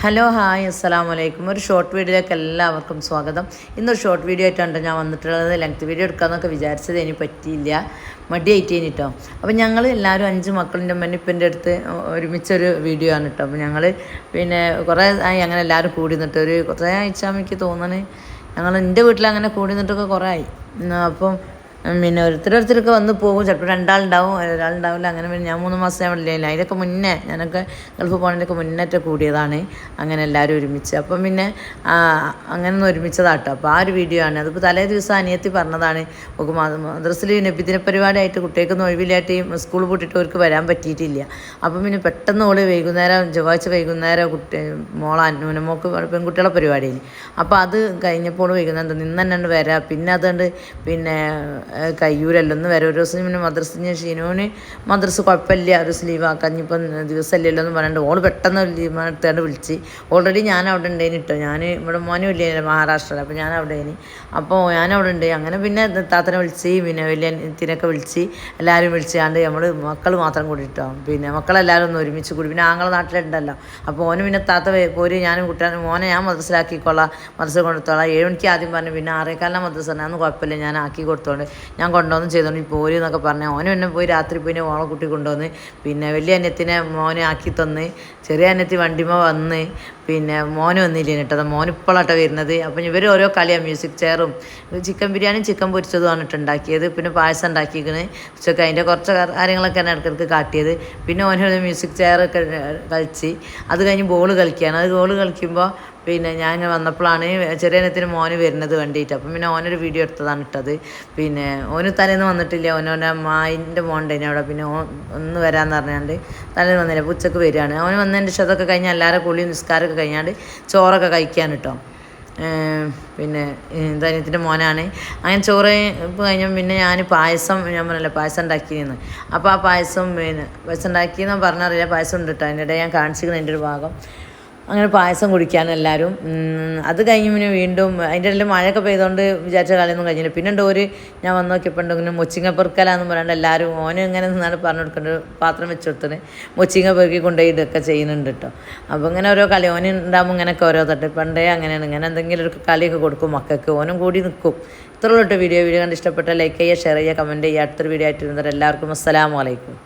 Hello hi അസ്സലാമു അലൈക്കും. ഒരു ഷോർട്ട് വീഡിയോയിലേക്ക് എല്ലാവർക്കും സ്വാഗതം. ഇന്നൊരു ഷോർട്ട് വീഡിയോ ആയിട്ടാണ് ഞാൻ വന്നിട്ടുള്ളത്. ലെങ്ത് വീഡിയോ എടുക്കാമെന്നൊക്കെ വിചാരിച്ചത് എനിക്ക് പറ്റിയില്ല, മടിയായിട്ട് കേട്ടോ. അപ്പോൾ ഞങ്ങൾ എല്ലാവരും 5 മക്കളിൻ്റെ മന്നിപ്പൻ്റെ അടുത്ത് ഒരുമിച്ചൊരു വീഡിയോ ആണ് കേട്ടോ. അപ്പോൾ ഞങ്ങൾ പിന്നെ കുറേ ആയി അങ്ങനെ എല്ലാവരും കൂടി നിന്നിട്ട് കുറേ ആഴ്ച എനിക്ക് തോന്നണേ ഞങ്ങൾ എൻ്റെ വീട്ടിൽ അങ്ങനെ കൂടി നിന്നിട്ടൊക്കെ കുറേ ആയി. അപ്പം പിന്നെ ഓരോരുത്തരൊക്കെ വന്ന് പോകും, ചിലപ്പോൾ രണ്ടാളുണ്ടാവും ഒരാളുണ്ടാവില്ല. അങ്ങനെ പിന്നെ ഞാൻ 3 മാസം ഞാൻ ഇല്ല, അതിനൊക്കെ മുന്നേ ഞാനൊക്കെ ഗൾഫ് പോകുന്നതിനൊക്കെ മുന്നേറ്റം കൂടിയതാണ് അങ്ങനെ എല്ലാവരും ഒരുമിച്ച്. അപ്പം പിന്നെ അങ്ങനെ ഒന്ന് ഒരുമിച്ചതാട്ടോ. അപ്പോൾ ആ ഒരു വീഡിയോ ആണ്. അതിപ്പോൾ തലേ ദിവസം അനിയത്തി പറഞ്ഞതാണ്, ഒക്കെ മദ്രസിൽ നബിദിന പരിപാടിയായിട്ട് കുട്ടികൾക്കൊന്നും ഒഴിവില്ലായിട്ട് സ്കൂൾ പൂട്ടിയിട്ട് അവർക്ക് വരാൻ പറ്റിയിട്ടില്ല. അപ്പം പിന്നെ പെട്ടെന്ന് ഓള് വൈകുന്നേരം ചൊവ്വാഴ്ച വൈകുന്നേരം ന്യൂനമോക്ക് പെൺകുട്ടികളെ പരിപാടിയിന്. അപ്പോൾ അത് കഴിഞ്ഞപ്പോൾ വൈകുന്നേരം നിന്ന് തന്നെ വരാം, പിന്നെ അതുകൊണ്ട് പിന്നെ കയ്യൂരല്ലോ ഒന്ന് വരെ. ഒരു ദിവസം പിന്നെ മദ്രസിന് ഷീനുവിന് മദ്രസ് കുഴപ്പമില്ല, ഒരു ദിവസം ലീവാക്കാൻ ഇപ്പം ദിവസമല്ലല്ലോ എന്ന് പറഞ്ഞിട്ട് ഓൾ പെട്ടെന്ന് ലീവ് എടുത്താണ്ട് വിളിച്ച്. ഓൾറെഡി ഞാൻ അവിടെ ഉണ്ടായിന് കേട്ടോ. ഞാൻ ഇവിടെ മോനും ഇല്ലേ മഹാരാഷ്ട്രയിൽ, അപ്പോൾ ഞാൻ അവിടെ ആയിന്. അപ്പോൾ ഞാനവിടെ ഉണ്ട്. അങ്ങനെ പിന്നെ താത്തനെ വിളിച്ച് പിന്നെ വലിയ ഇതിനൊക്കെ വിളിച്ച് എല്ലാവരും വിളിച്ചാണ്ട് നമ്മൾ മക്കൾ മാത്രം കൂടി കേട്ടോ. പിന്നെ മക്കളെല്ലാവരും ഒന്ന് ഒരുമിച്ച് കൂടി. പിന്നെ ആങ്ങളെ നാട്ടിലുണ്ടല്ലോ, അപ്പോൾ ഓന് പിന്നെ താത്ത പോര് ഞാനും കുട്ടിയാനും മോനെ ഞാൻ മദ്രസിലാക്കിക്കോളാം, മദ്രസ കൊണ്ടുത്തോളാം. 7 മണിക്ക് ആദ്യം പറഞ്ഞു, പിന്നെ 6:15 മദ്രസ അതൊന്നും കുഴപ്പമില്ല ഞാൻ ആക്കി കൊടുത്തോണ്ട് ഞാൻ കൊണ്ടുവന്ന് ചെയ്തോണ്ട് പോര് എന്നൊക്കെ പറഞ്ഞാൽ ഓന് പിന്നെ പോയി രാത്രി പോയി ഓളെ കുട്ടി കൊണ്ടുവന്ന് പിന്നെ വലിയ അന്യത്തിനെ മോനെ ആക്കി തന്ന്, ചെറിയ അന്യത്തി വണ്ടിമ വന്ന്, പിന്നെ മോന് വന്നില്ല കേട്ടോ. മോൻ ഇപ്പോഴാട്ടോ വരുന്നത്. അപ്പം ഇവർ ഓരോ കളിയാണ്, മ്യൂസിക് ചെയറും ചിക്കൻ ബിരിയാണിയും ചിക്കൻ പൊരിച്ചതുമാണ് ഉണ്ടാക്കിയത്. പിന്നെ പായസം ഉണ്ടാക്കിയിരിക്കണ് ഉച്ചക്ക്, അതിൻ്റെ കുറച്ച് കാര്യങ്ങളൊക്കെയാണ് ഇടയ്ക്കിടയ്ക്ക് കാട്ടിയത്. പിന്നെ ഓനൊരു മ്യൂസിക് ചെയറൊക്കെ കളിച്ച് അത് കഴിഞ്ഞ് ബോൾ കളിക്കുകയാണ്. അത് ബോൾ കളിക്കുമ്പോൾ പിന്നെ ഞാൻ വന്നപ്പോഴാണ് ചെറിയ ഇനത്തിന് മോന് വരുന്നത് വേണ്ടിയിട്ട്. അപ്പം പിന്നെ ഓനൊരു വീഡിയോ എടുത്തതാണ് ഇട്ടത്. പിന്നെ ഓന് തലേന്ന് വന്നിട്ടില്ല, ഓനോൻ്റെ അമ്മായിൻ്റെ മോണ്ടേനെ അവിടെ. പിന്നെ ഒന്ന് വരാമെന്ന് പറഞ്ഞാണ്ട് തലേന്ന് വന്നില്ല, അപ്പോൾ ഉച്ചക്ക് വരികയാണ്. ഓന് വന്നതിൻ്റെ ശേഷം അതൊക്കെ കഴിഞ്ഞാൽ എല്ലാവരും കുളിയും നിസ്കാരമൊക്കെ കഴിഞ്ഞാണ്ട് ചോറൊക്കെ കഴിക്കാൻ കേട്ടോ. പിന്നെ ധന്യത്തിൻ്റെ മോനാണ്. അങ്ങനെ ചോറ് ഇപ്പോൾ കഴിഞ്ഞാൽ പിന്നെ ഞാൻ പായസം ഞാൻ പറഞ്ഞില്ല പായസം ഉണ്ടാക്കിയെന്ന്. അപ്പോൾ ആ പായസം പായസം ഉണ്ടാക്കിയെന്ന് പറഞ്ഞറിയില്ല, പായസം ഉണ്ട് കേട്ടോ. അതിൻ്റെ ഇടയിൽ ഞാൻ കാണിച്ചിരിക്കുന്നത് എൻ്റെ ഒരു ഭാഗം. അങ്ങനെ പായസം കുടിക്കാൻ എല്ലാവരും. അത് കഴിഞ്ഞ് പിന്നെ വീണ്ടും അതിൻ്റെ ഇടയിൽ മഴയൊക്കെ പെയ്തുകൊണ്ട് വിചാരിച്ച കാലമൊന്നും കഴിഞ്ഞില്ല. പിന്നെ ഒരു ഞാൻ വന്ന് നോക്കിയപ്പോൾ ഇങ്ങനെ മൊച്ചിങ്ങ പെറുക്കലാന്ന് പറയാണ്ട് എല്ലാവരും ഓന് ഇങ്ങനെ നിന്നാണ് പറഞ്ഞു കൊടുക്കേണ്ട പാത്രം വെച്ച് കൊടുത്തിട്ട് മൊച്ചിങ്ങ പെറുക്കി കൊണ്ടുപോയി ഇതൊക്കെ ചെയ്യുന്നുണ്ട് കേട്ടോ. അപ്പോൾ ഇങ്ങനെ ഓരോ കളി ഓന് ഉണ്ടാകുമ്പോൾ ഇങ്ങനെയൊക്കെ ഓരോ തട്ട് പണ്ടേ അങ്ങനെയാണ്. ഇങ്ങനെ എന്തെങ്കിലും ഒരു കളിയൊക്കെ കൊടുക്കും മക്കൾക്ക്, ഓനും കൂടി നിൽക്കും. ഇത്രയുള്ള വീഡിയോ കണ്ട് ഇഷ്ടപ്പെട്ട ലൈക്ക് ചെയ്യുക, ഷെയർ ചെയ്യുക, കമൻറ്റ് ചെയ്യുക. അടുത്തൊരു വീഡിയോ ആയിട്ട് ഇരുന്നവർ എല്ലാവർക്കും അസ്സലാമു അലൈക്കും.